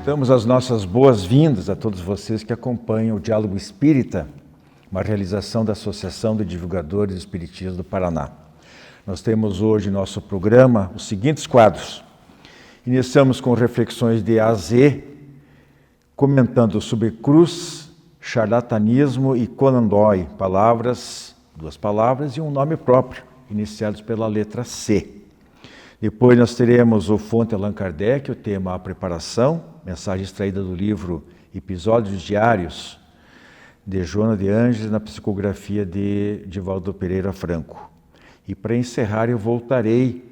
Damos as nossas boas-vindas a todos vocês que acompanham o Diálogo Espírita, uma realização da Associação de Divulgadores do Espiritismo do Paraná. Nós temos hoje em nosso programa os seguintes quadros. Iniciamos com reflexões de A a Z, comentando sobre cruz, charlatanismo e Conan Doyle, duas palavras e um nome próprio, iniciados pela letra C. Depois nós teremos o Fonte Allan Kardec, o tema A Preparação, mensagem extraída do livro Episódios Diários, de Joana de Ângeles, na psicografia de Divaldo Pereira Franco. E para encerrar eu voltarei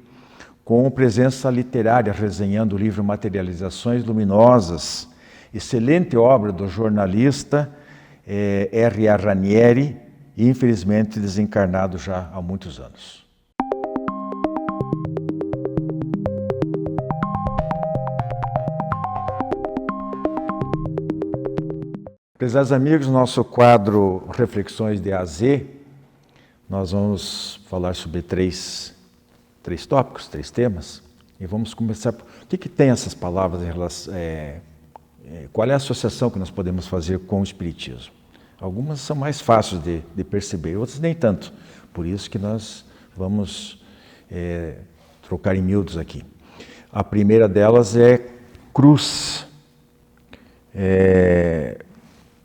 com presença literária, resenhando o livro Materializações Luminosas, excelente obra do jornalista R.A. Ranieri, infelizmente desencarnado já há muitos anos. Prezados amigos, nosso quadro Reflexões de A a Z, nós vamos falar sobre três tópicos, três temas, e vamos começar por o que tem essas palavras em relação, qual é a associação que nós podemos fazer com o Espiritismo. Algumas são mais fáceis de perceber, outras nem tanto, por isso que nós vamos trocar em miúdos aqui. A primeira delas é cruz.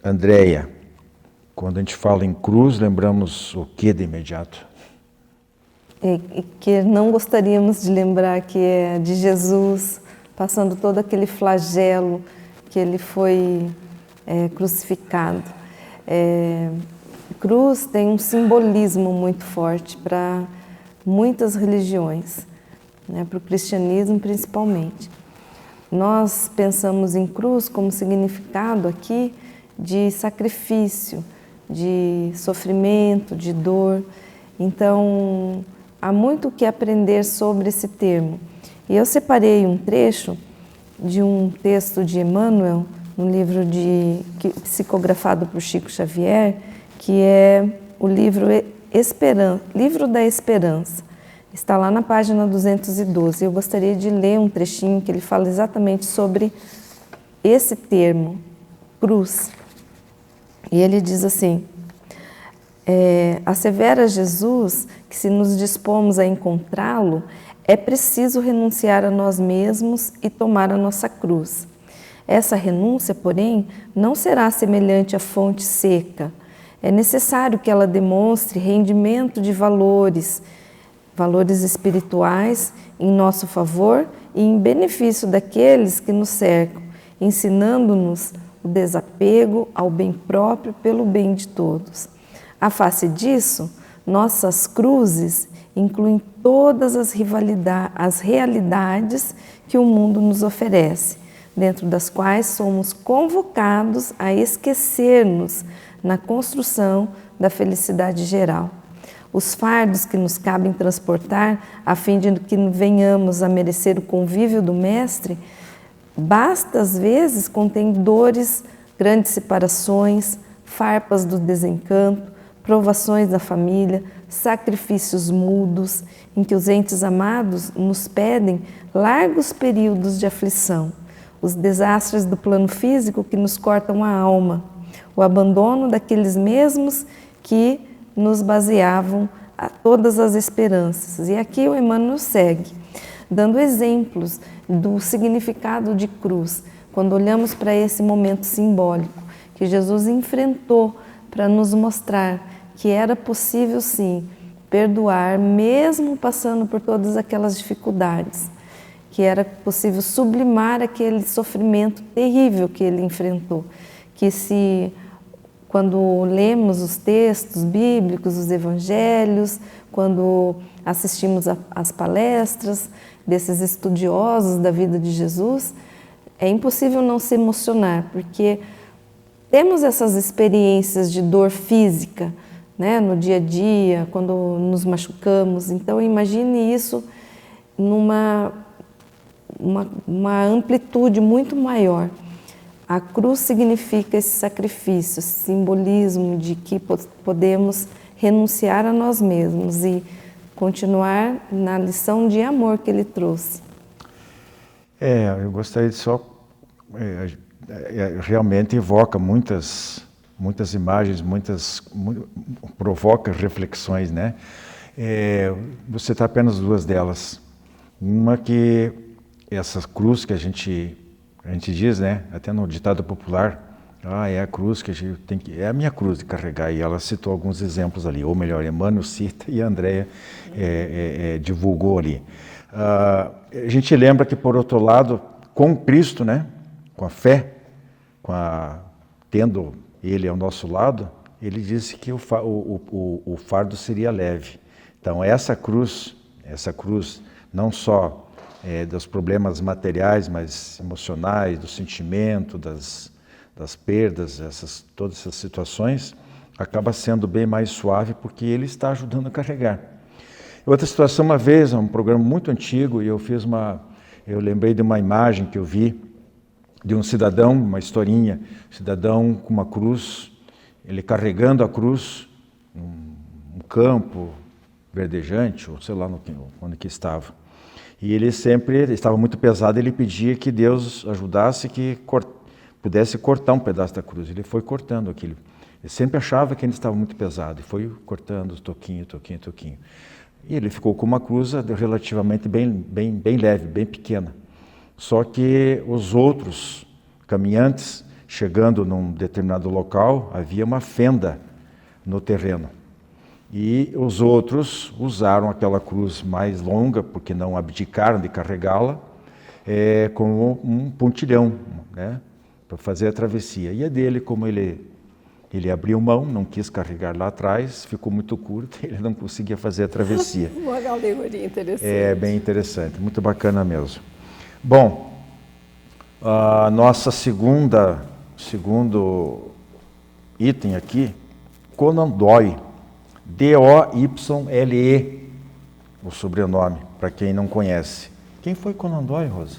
Andréia, quando a gente fala em cruz, lembramos o que de imediato? Que não gostaríamos de lembrar que é de Jesus, passando todo aquele flagelo que ele foi crucificado. Cruz tem um simbolismo muito forte para muitas religiões, né, para o cristianismo principalmente. Nós pensamos em cruz como significado aqui de sacrifício, de sofrimento, de dor. Então, há muito o que aprender sobre esse termo. E eu separei um trecho de um texto de Emmanuel, no livro psicografado por Chico Xavier, que é o livro Livro da Esperança. Está lá na página 212. Eu gostaria de ler um trechinho que ele fala exatamente sobre esse termo, cruz. E ele diz assim: assevera Jesus que se nos dispomos a encontrá-lo, é preciso renunciar a nós mesmos e tomar a nossa cruz. Essa renúncia, porém, não será semelhante à fonte seca. É necessário que ela demonstre rendimento de valores espirituais em nosso favor e em benefício daqueles que nos cercam, ensinando-nos o desapego ao bem próprio pelo bem de todos. À face disso, nossas cruzes incluem todas as realidades que o mundo nos oferece, dentro das quais somos convocados a esquecer-nos na construção da felicidade geral. Os fardos que nos cabem transportar, a fim de que venhamos a merecer o convívio do Mestre, basta às vezes contém dores, grandes separações, farpas do desencanto, provações da família, sacrifícios mudos, em que os entes amados nos pedem largos períodos de aflição, os desastres do plano físico que nos cortam a alma, o abandono daqueles mesmos que nos baseavam a todas as esperanças. E aqui o Emmanuel segue, dando exemplos do significado de cruz, quando olhamos para esse momento simbólico que Jesus enfrentou para nos mostrar que era possível sim perdoar, mesmo passando por todas aquelas dificuldades, que era possível sublimar aquele sofrimento terrível que ele enfrentou, que quando lemos os textos bíblicos, os evangelhos, quando assistimos às palestras desses estudiosos da vida de Jesus, é impossível não se emocionar, porque temos essas experiências de dor física, né, no dia a dia, quando nos machucamos. Então, imagine isso numa uma amplitude muito maior. A cruz significa esse sacrifício, esse simbolismo de que podemos renunciar a nós mesmos e continuar na lição de amor que ele trouxe. Eu gostaria de só realmente evoca muitas imagens, provoca reflexões, né? Vou citar apenas duas delas. Uma que essa cruz que a gente diz, né? Até no ditado popular, é a cruz que a gente tem que... É a minha cruz de carregar, e ela citou alguns exemplos ali, ou melhor, Emmanuel cita e a Andrea divulgou ali. A gente lembra que, por outro lado, com Cristo, né? Com a fé, tendo Ele ao nosso lado, Ele disse que o fardo seria leve. Então, essa cruz não só dos problemas materiais, mas emocionais, do sentimento, das perdas, todas essas situações, acaba sendo bem mais suave porque Ele está ajudando a carregar. Outra situação, uma vez, um programa muito antigo, e eu lembrei de uma imagem que eu vi de um cidadão, uma historinha, cidadão com uma cruz, ele carregando a cruz num campo verdejante, ou sei lá onde que estava. E ele estava muito pesado, ele pedia que Deus ajudasse, que pudesse cortar um pedaço da cruz. Ele foi cortando aquilo. Ele sempre achava que ele estava muito pesado, e foi cortando toquinho. E ele ficou com uma cruz relativamente bem leve, bem pequena. Só que os outros caminhantes, chegando num determinado local, havia uma fenda no terreno. E os outros usaram aquela cruz mais longa, porque não abdicaram de carregá-la, como um pontilhão, né, para fazer a travessia. E a dele, como ele abriu mão, não quis carregar lá atrás, ficou muito curto, ele não conseguia fazer a travessia. Uma alegoria interessante. Bem interessante, muito bacana mesmo. Bom, a nossa segundo item aqui, Conan Doyle, D-O-Y-L-E, o sobrenome, para quem não conhece. Quem foi Conan Doyle, Rosa?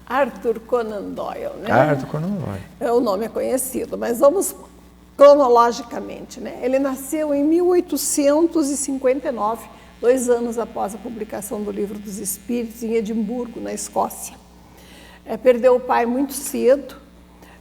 Arthur Conan Doyle, né? Arthur Conan Doyle. O nome é conhecido, mas vamos cronologicamente, né? Ele nasceu em 1859, 2 anos após a publicação do Livro dos Espíritos, em Edimburgo, na Escócia. Perdeu o pai muito cedo,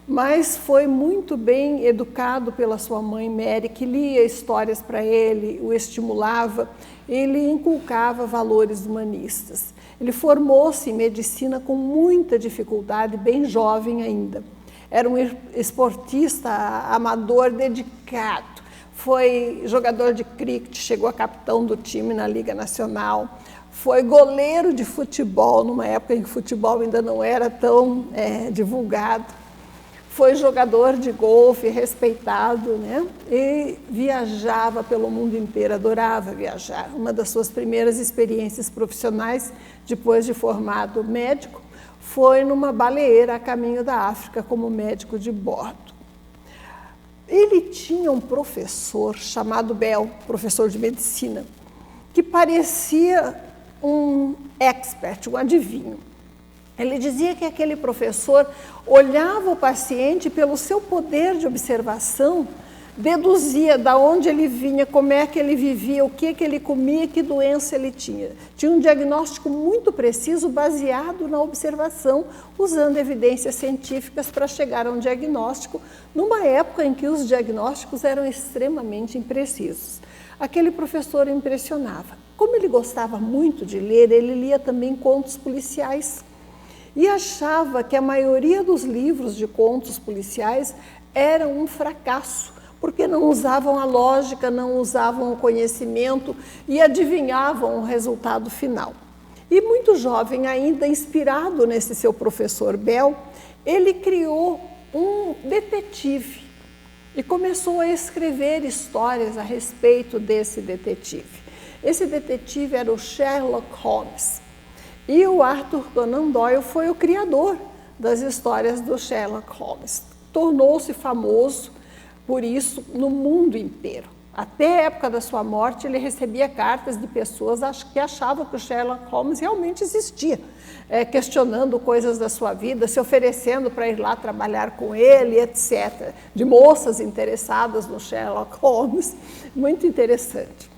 mas foi muito bem educado pela sua mãe Mary, que lia histórias para ele, o estimulava, ele inculcava valores humanistas. Ele formou-se em medicina com muita dificuldade, bem jovem ainda. Era um esportista amador dedicado, foi jogador de cricket, chegou a capitão do time na Liga Nacional, foi goleiro de futebol, numa época em que o futebol ainda não era tão divulgado, foi jogador de golfe, respeitado, né? E viajava pelo mundo inteiro, adorava viajar. Uma das suas primeiras experiências profissionais, depois de formado médico, foi numa baleeira a caminho da África como médico de bordo. Ele tinha um professor chamado Bell, professor de medicina, que parecia um expert, um adivinho. Ele dizia que aquele professor olhava o paciente pelo seu poder de observação, deduzia de onde ele vinha, como é que ele vivia, o que ele comia, que doença ele tinha. Tinha um diagnóstico muito preciso, baseado na observação, usando evidências científicas para chegar a um diagnóstico, numa época em que os diagnósticos eram extremamente imprecisos. Aquele professor impressionava. Como ele gostava muito de ler, ele lia também contos policiais. E achava que a maioria dos livros de contos policiais eram um fracasso, porque não usavam a lógica, não usavam o conhecimento e adivinhavam o resultado final. E muito jovem ainda, inspirado nesse seu professor Bell, ele criou um detetive e começou a escrever histórias a respeito desse detetive. Esse detetive era o Sherlock Holmes. E o Arthur Conan Doyle foi o criador das histórias do Sherlock Holmes. Tornou-se famoso por isso no mundo inteiro. Até a época da sua morte, ele recebia cartas de pessoas que achavam que o Sherlock Holmes realmente existia, questionando coisas da sua vida, se oferecendo para ir lá trabalhar com ele, etc. De moças interessadas no Sherlock Holmes. Muito interessante.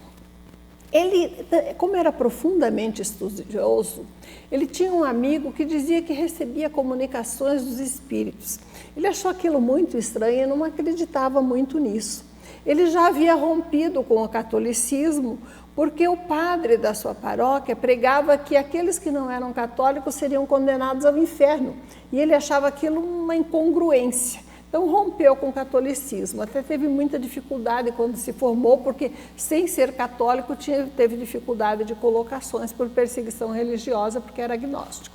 Ele, como era profundamente estudioso, ele tinha um amigo que dizia que recebia comunicações dos espíritos. Ele achou aquilo muito estranho e não acreditava muito nisso. Ele já havia rompido com o catolicismo, porque o padre da sua paróquia pregava que aqueles que não eram católicos seriam condenados ao inferno. E ele achava aquilo uma incongruência. Então rompeu com o catolicismo, até teve muita dificuldade quando se formou, porque sem ser católico teve dificuldade de colocações por perseguição religiosa, porque era agnóstico.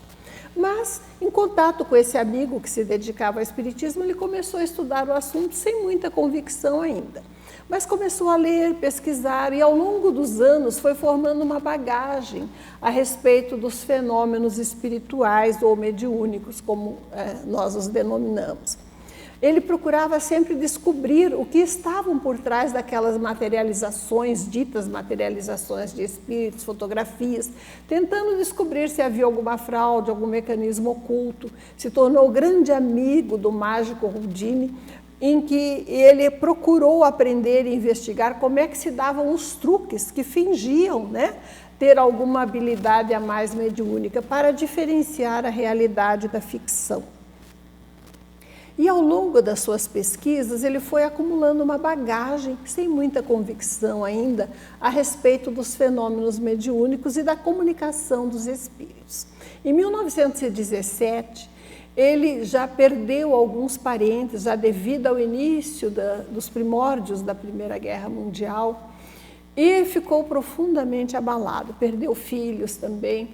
Mas, em contato com esse amigo que se dedicava ao espiritismo, ele começou a estudar o assunto sem muita convicção ainda. Mas começou a ler, pesquisar e ao longo dos anos foi formando uma bagagem a respeito dos fenômenos espirituais ou mediúnicos, como nós os denominamos. Ele procurava sempre descobrir o que estavam por trás daquelas materializações, ditas materializações de espíritos, fotografias, tentando descobrir se havia alguma fraude, algum mecanismo oculto. Se tornou grande amigo do mágico Houdini, em que ele procurou aprender e investigar como é que se davam os truques que fingiam, né, ter alguma habilidade a mais mediúnica para diferenciar a realidade da ficção. E ao longo das suas pesquisas, ele foi acumulando uma bagagem, sem muita convicção ainda, a respeito dos fenômenos mediúnicos e da comunicação dos espíritos. Em 1917, ele já perdeu alguns parentes, já devido ao início dos primórdios da Primeira Guerra Mundial, e ficou profundamente abalado, perdeu filhos também,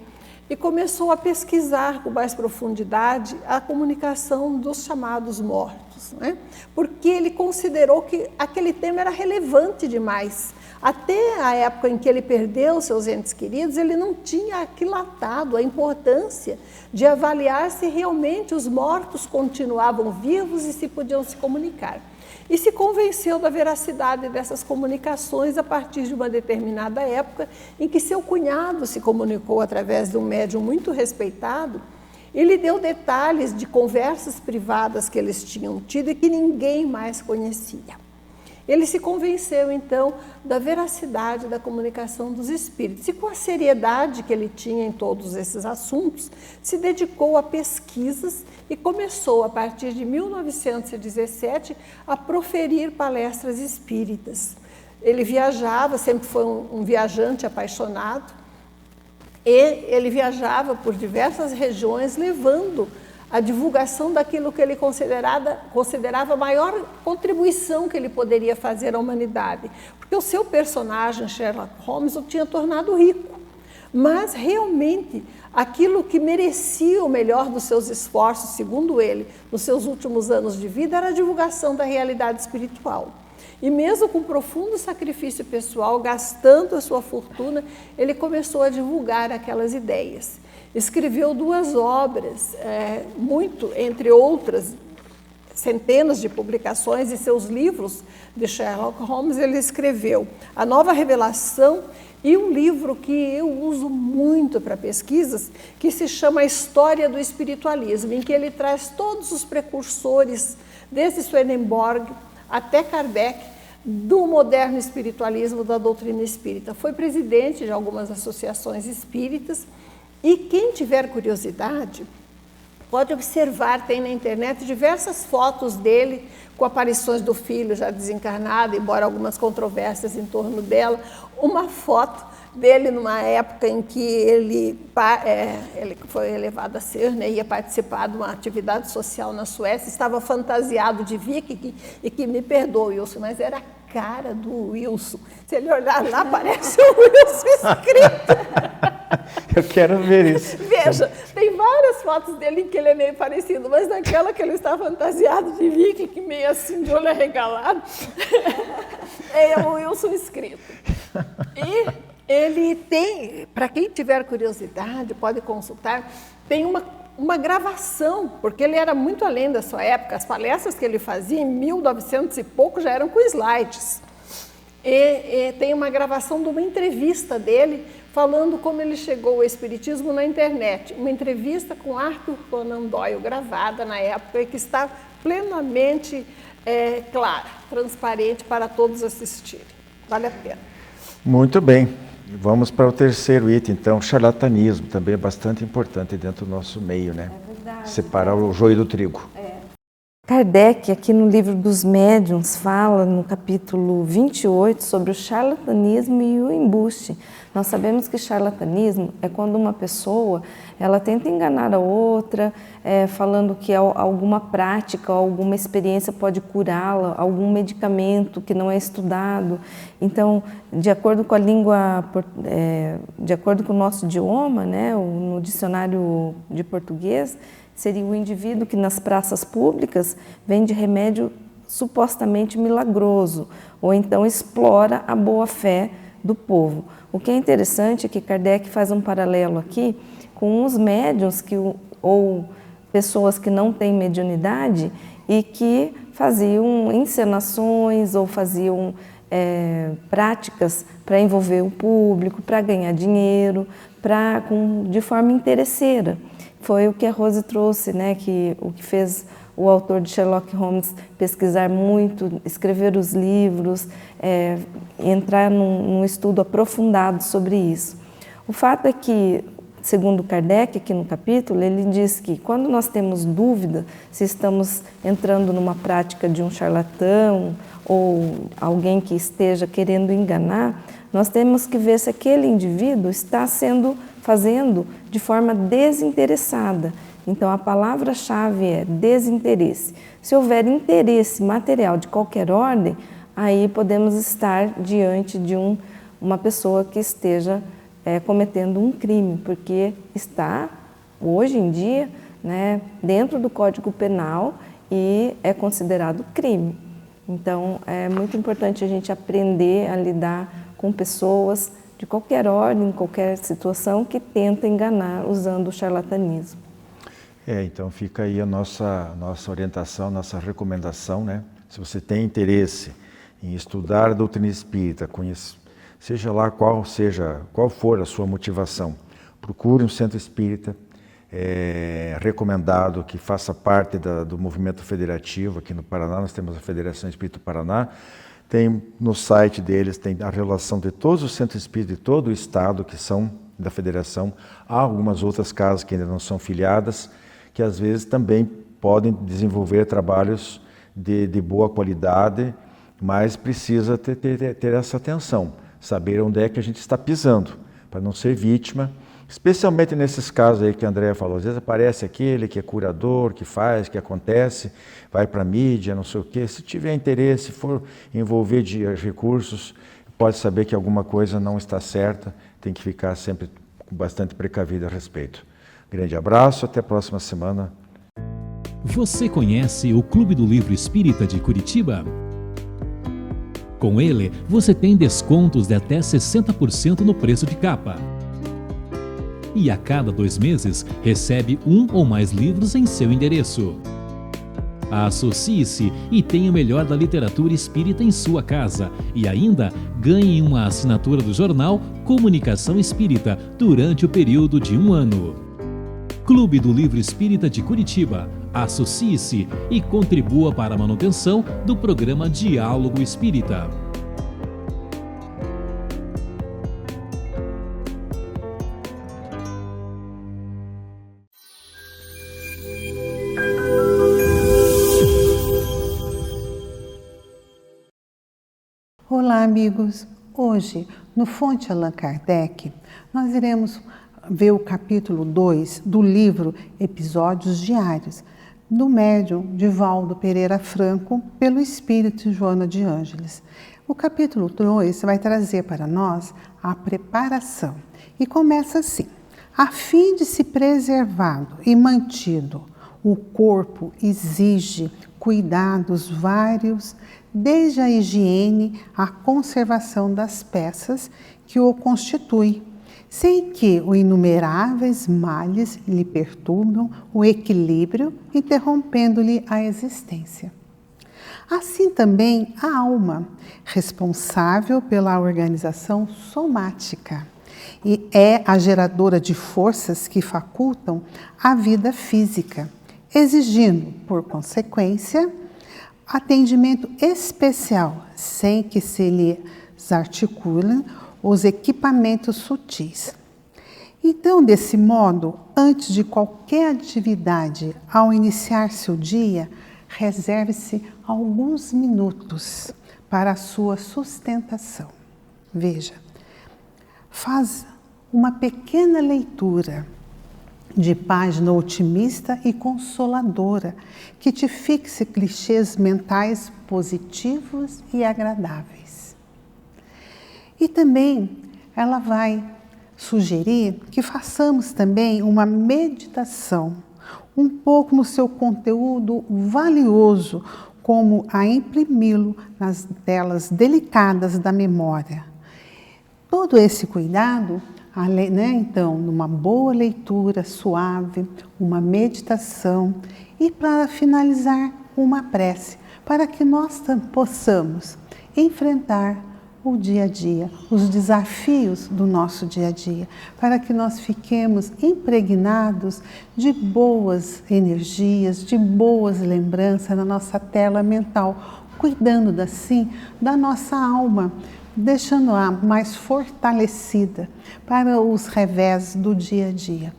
e começou a pesquisar com mais profundidade a comunicação dos chamados mortos, né? Porque ele considerou que aquele tema era relevante demais. Até a época em que ele perdeu seus entes queridos, ele não tinha aquilatado a importância de avaliar se realmente os mortos continuavam vivos e se podiam se comunicar. E se convenceu da veracidade dessas comunicações a partir de uma determinada época em que seu cunhado se comunicou através de um médium muito respeitado e lhe deu detalhes de conversas privadas que eles tinham tido e que ninguém mais conhecia. Ele se convenceu, então, da veracidade da comunicação dos espíritos e, com a seriedade que ele tinha em todos esses assuntos, se dedicou a pesquisas e começou, a partir de 1917, a proferir palestras espíritas. Ele viajava, sempre foi um viajante apaixonado, e ele viajava por diversas regiões levando a divulgação daquilo que ele considerava a maior contribuição que ele poderia fazer à humanidade. Porque o seu personagem, Sherlock Holmes, o tinha tornado rico. Mas, realmente, aquilo que merecia o melhor dos seus esforços, segundo ele, nos seus últimos anos de vida, era a divulgação da realidade espiritual. E mesmo com profundo sacrifício pessoal, gastando a sua fortuna, ele começou a divulgar aquelas ideias. Escreveu 2 obras, entre outras, centenas de publicações e seus livros de Sherlock Holmes. Ele escreveu A Nova Revelação e um livro que eu uso muito para pesquisas, que se chama A História do Espiritualismo, em que ele traz todos os precursores, desde Swedenborg até Kardec, do moderno espiritualismo, da doutrina espírita. Foi presidente de algumas associações espíritas. E quem tiver curiosidade, pode observar, tem na internet diversas fotos dele, com aparições do filho já desencarnado, embora algumas controvérsias em torno dela. Uma foto dele numa época em que ele foi elevado a ser, né, ia participar de uma atividade social na Suécia, estava fantasiado de viking, e que me perdoe, Wilson, mas era a cara do Wilson. Se ele olhar lá, parece o Wilson escrito. Eu quero ver isso. Veja, tem várias fotos dele em que ele é meio parecido, mas naquela que ele está fantasiado de viking, que meio assim, de olho arregalado, é o Wilson escrito. E ele tem, para quem tiver curiosidade, pode consultar, tem uma gravação, porque ele era muito além da sua época. As palestras que ele fazia em 1900 e pouco já eram com slides. E tem uma gravação de uma entrevista dele, falando como ele chegou ao espiritismo na internet. Uma entrevista com Arthur Conan Doyle, gravada na época, e que está plenamente clara, transparente para todos assistirem. Vale a pena. Muito bem. Vamos para o terceiro item, então, charlatanismo, também é bastante importante dentro do nosso meio, né? É verdade. Separar o joio do trigo. Kardec, aqui no livro dos médiuns, fala no capítulo 28 sobre o charlatanismo e o embuste. Nós sabemos que charlatanismo é quando uma pessoa ela tenta enganar a outra, falando que alguma prática, alguma experiência pode curá-la, algum medicamento que não é estudado. Então, de acordo com a língua, de acordo com o nosso idioma, né, no dicionário de português, seria o indivíduo que nas praças públicas vende remédio supostamente milagroso, ou então explora a boa-fé do povo. O que é interessante é que Kardec faz um paralelo aqui com os médiuns ou pessoas que não têm mediunidade e que faziam encenações ou faziam práticas para envolver o público, para ganhar dinheiro, de forma interesseira. Foi o que a Rose trouxe, né? O que fez o autor de Sherlock Holmes pesquisar muito, escrever os livros, entrar num estudo aprofundado sobre isso. O fato é que, segundo Kardec, aqui no capítulo, ele diz que quando nós temos dúvida se estamos entrando numa prática de um charlatão ou alguém que esteja querendo enganar, nós temos que ver se aquele indivíduo está fazendo de forma desinteressada. Então, a palavra-chave é desinteresse. Se houver interesse material de qualquer ordem, aí podemos estar diante de uma pessoa que esteja cometendo um crime, porque está, hoje em dia, né, dentro do Código Penal e é considerado crime. Então, é muito importante a gente aprender a lidar com pessoas de qualquer ordem, qualquer situação que tenta enganar usando o charlatanismo. Então fica aí a nossa orientação, nossa recomendação, né? Se você tem interesse em estudar a doutrina espírita, seja lá qual for a sua motivação, procure um centro espírita, recomendado que faça parte do movimento federativo aqui no Paraná. Nós temos a Federação Espírita do Paraná. Tem no site deles, tem a relação de todos os centros espíritas de todo o estado que são da federação. Há algumas outras casas que ainda não são filiadas, que às vezes também podem desenvolver trabalhos de boa qualidade, mas precisa ter essa atenção, saber onde é que a gente está pisando, para não ser vítima, especialmente nesses casos aí que a Andréa falou. Às vezes aparece aquele que é curador, que faz, que acontece, vai para a mídia, não sei o quê. Se tiver interesse, for envolver de recursos, pode saber que alguma coisa não está certa, tem que ficar sempre com bastante precavido a respeito. Grande abraço, até a próxima semana. Você conhece o Clube do Livro Espírita de Curitiba? Com ele, você tem descontos de até 60% no preço de capa. E a cada 2 meses, recebe 1 ou mais livros em seu endereço. Associe-se e tenha o melhor da literatura espírita em sua casa e ainda ganhe uma assinatura do jornal Comunicação Espírita durante o período de 1 ano. Clube do Livro Espírita de Curitiba. Associe-se e contribua para a manutenção do programa Diálogo Espírita. Olá, amigos! Hoje, no Fonte Allan Kardec, nós iremos ver o capítulo 2 do livro Episódios Diários, do médium Divaldo Pereira Franco, pelo espírito Joana de Ângeles. O capítulo 2 vai trazer para nós a preparação e começa assim: a fim de se preservado e mantido, o corpo exige cuidados vários, desde a higiene à conservação das peças que o constituem, sem que os inumeráveis males lhe perturbam o equilíbrio, interrompendo-lhe a existência. Assim também a alma, responsável pela organização somática, e é a geradora de forças que facultam a vida física, exigindo, por consequência, atendimento especial, sem que se lhes articule os equipamentos sutis. Então, desse modo, antes de qualquer atividade, ao iniciar seu dia, reserve-se alguns minutos para a sua sustentação. Veja, faz uma pequena leitura de página otimista e consoladora, que te fixe clichês mentais positivos e agradáveis. E também ela vai sugerir que façamos também uma meditação, um pouco no seu conteúdo valioso, como a imprimi-lo nas telas delicadas da memória. Todo esse cuidado, então, numa boa leitura suave, uma meditação e, para finalizar, uma prece, para que nós possamos enfrentar o dia a dia, os desafios do nosso dia a dia, para que nós fiquemos impregnados de boas energias, de boas lembranças na nossa tela mental, cuidando assim da nossa alma, deixando-a mais fortalecida para os revés do dia a dia.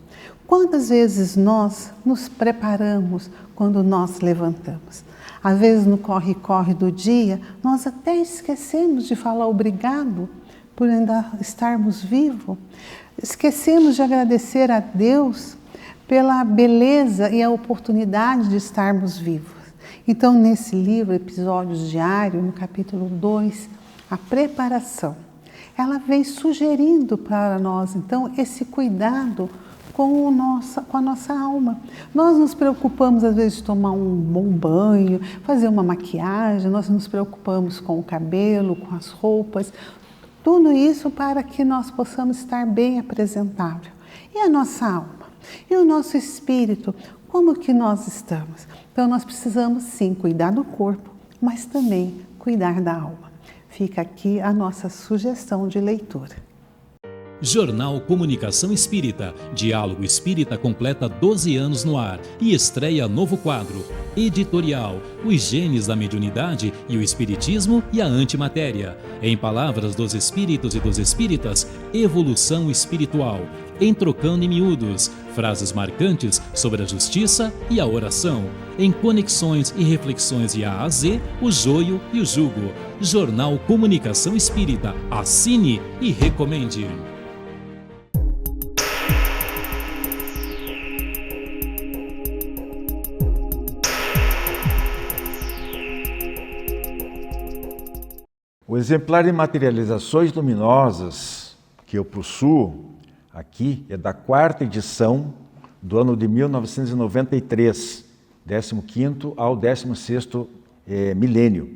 Quantas vezes nós nos preparamos quando nós levantamos? Às vezes, no corre-corre do dia, nós até esquecemos de falar obrigado por ainda estarmos vivos. Esquecemos de agradecer a Deus pela beleza e a oportunidade de estarmos vivos. Então, nesse livro, Episódios Diários, no capítulo 2, a preparação, ela vem sugerindo para nós, então, esse cuidado com a nossa alma. Nós nos preocupamos, às vezes, de tomar um bom banho, fazer uma maquiagem, nós nos preocupamos com o cabelo, com as roupas, tudo isso para que nós possamos estar bem apresentável. E a nossa alma? E o nosso espírito? Como que nós estamos? Então, nós precisamos, sim, cuidar do corpo, mas também cuidar da alma. Fica aqui a nossa sugestão de leitura. Jornal Comunicação Espírita, Diálogo Espírita completa 12 anos no ar e estreia novo quadro, editorial, os genes da mediunidade e o espiritismo e a antimatéria. Em palavras dos espíritos e dos espíritas, evolução espiritual, entrocando em miúdos, frases marcantes sobre a justiça e a oração, em conexões e reflexões de A a Z, o joio e o jugo. Jornal Comunicação Espírita, assine e recomende. O exemplar de Materializações Luminosas que eu possuo aqui é da 4ª edição do ano de 1993, 15º ao 16º milênio.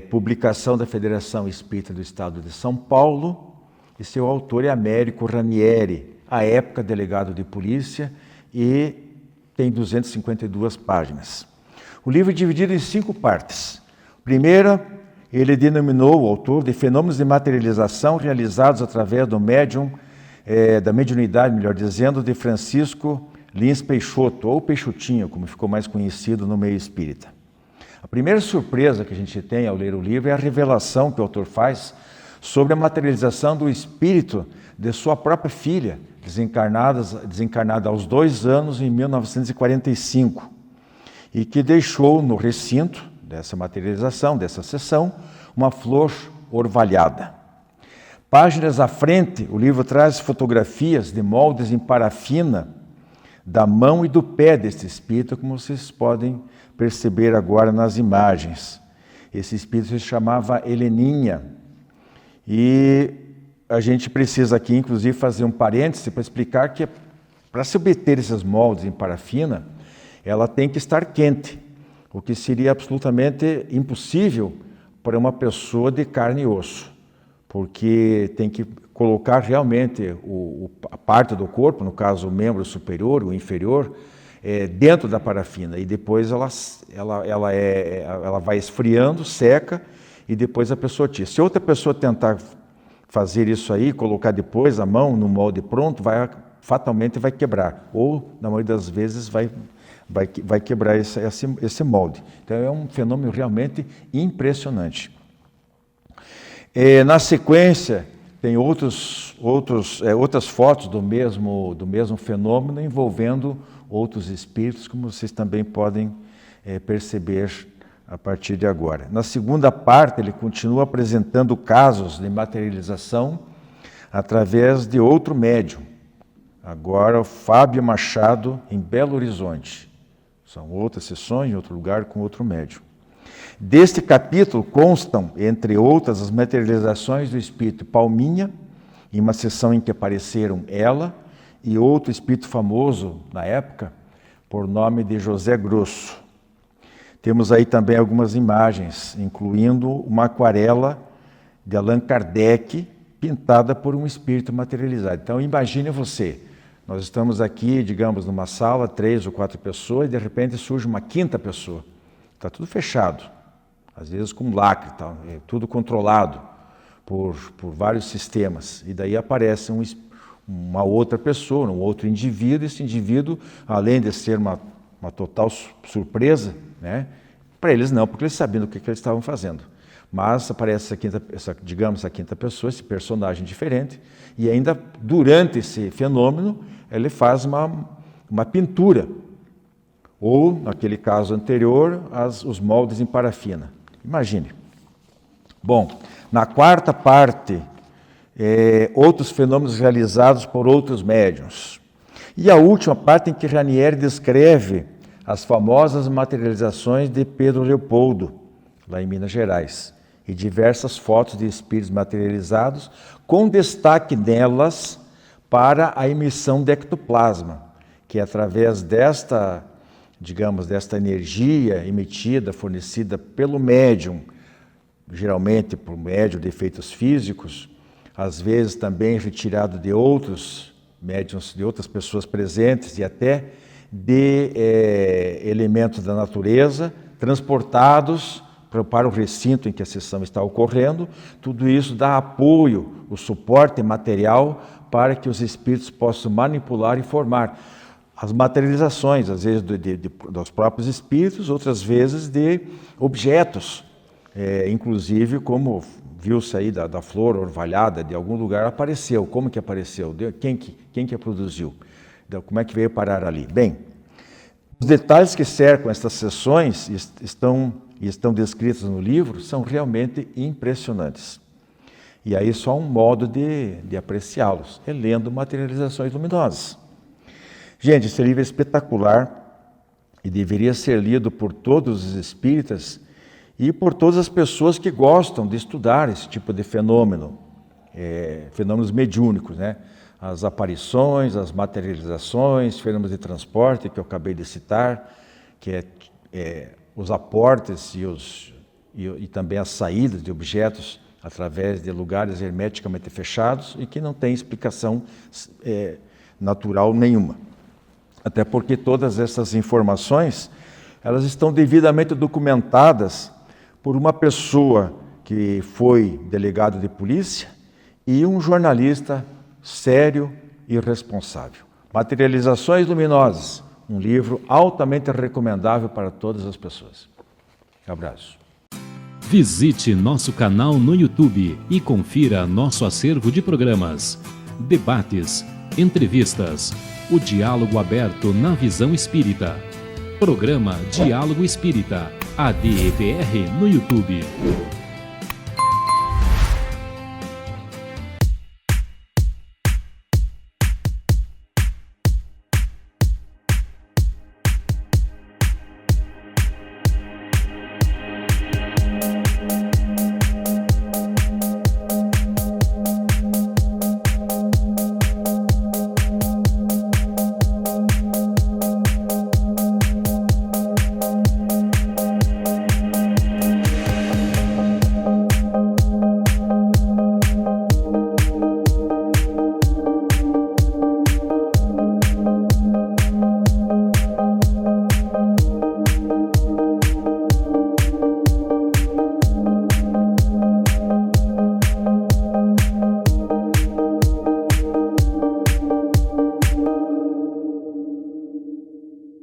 Publicação da Federação Espírita do Estado de São Paulo, e seu autor é Américo Ranieri, à época delegado de polícia, e tem 252 páginas. O livro é dividido em 5 partes. Primeira, ele denominou o autor de fenômenos de materialização realizados através do médium, da mediunidade, melhor dizendo, de Francisco Lins Peixoto, ou Peixotinho, como ficou mais conhecido no meio espírita. A primeira surpresa que a gente tem ao ler o livro é a revelação que o autor faz sobre a materialização do espírito de sua própria filha, desencarnada aos 2 anos em 1945, e que deixou no recinto dessa materialização, dessa sessão, uma flor orvalhada. Páginas à frente, o livro traz fotografias de moldes em parafina da mão e do pé deste espírito, como vocês podem perceber agora nas imagens. Esse espírito se chamava Heleninha. E a gente precisa aqui, inclusive, fazer um parêntese para explicar que, para se obter esses moldes em parafina, ela tem que estar quente, o que seria absolutamente impossível para uma pessoa de carne e osso, porque tem que colocar realmente a parte do corpo, no caso o membro superior, o inferior, dentro da parafina, e depois ela vai esfriando, seca, e depois a pessoa tira. Se outra pessoa tentar fazer isso aí, colocar depois a mão no molde pronto, fatalmente vai quebrar, ou na maioria das vezes vai quebrar esse molde. Então é um fenômeno realmente impressionante. Na sequência, tem outras fotos do mesmo fenômeno envolvendo outros espíritos, como vocês também podem perceber a partir de agora. Na segunda parte, ele continua apresentando casos de materialização através de outro médium. Agora, o Fábio Machado, em Belo Horizonte. São outras sessões, em outro lugar, com outro médium. Deste capítulo constam, entre outras, as materializações do espírito Palminha, em uma sessão em que apareceram ela e outro espírito famoso na época, por nome de José Grosso. Temos aí também algumas imagens, incluindo uma aquarela de Allan Kardec, pintada por um espírito materializado. Então, imagine você, nós estamos aqui, digamos, numa sala, 3 ou 4 pessoas, e de repente surge uma 5ª pessoa. Está tudo fechado, às vezes com lacre, tal, tudo controlado por vários sistemas. E daí aparece uma outra pessoa, um outro indivíduo. Esse indivíduo, além de ser uma total surpresa, né? Para eles não, porque eles sabiam o que eles estavam fazendo. Mas aparece essa 5ª pessoa, esse personagem diferente, e ainda durante esse fenômeno, ele faz uma pintura. Ou, naquele caso anterior, os moldes em parafina. Imagine. Bom, na quarta parte, outros fenômenos realizados por outros médiuns. E a última parte em que Ranieri descreve as famosas materializações de Pedro Leopoldo, lá em Minas Gerais, e diversas fotos de espíritos materializados, com destaque nelas para a emissão de ectoplasma, que é através desta energia emitida, fornecida pelo médium, geralmente por médium de efeitos físicos, às vezes também retirado de outros médiuns, de outras pessoas presentes e até de elementos da natureza, transportados para o recinto em que a sessão está ocorrendo. Tudo isso dá apoio, o suporte material para que os espíritos possam manipular e formar as materializações, às vezes dos próprios espíritos, outras vezes de objetos, inclusive como viu-se aí da flor orvalhada, de algum lugar apareceu. Como que apareceu? Quem que a produziu? Como é que veio parar ali? Bem, os detalhes que cercam estas sessões estão descritos no livro são realmente impressionantes. E aí só um modo de apreciá-los, lendo Materializações Luminosas. Gente, esse livro é espetacular e deveria ser lido por todos os espíritas e por todas as pessoas que gostam de estudar esse tipo de fenômeno, fenômenos mediúnicos, né? As aparições, as materializações, fenômenos de transporte que eu acabei de citar, que os aportes e também as saídas de objetos através de lugares hermeticamente fechados e que não tem explicação natural nenhuma. Até porque todas essas informações, elas estão devidamente documentadas por uma pessoa que foi delegado de polícia e um jornalista sério e responsável. Materializações Luminosas, um livro altamente recomendável para todas as pessoas. Abraço. Visite nosso canal no YouTube e confira nosso acervo de programas, debates, entrevistas, o diálogo aberto na visão espírita. Programa Diálogo Espírita, ADEPR no YouTube.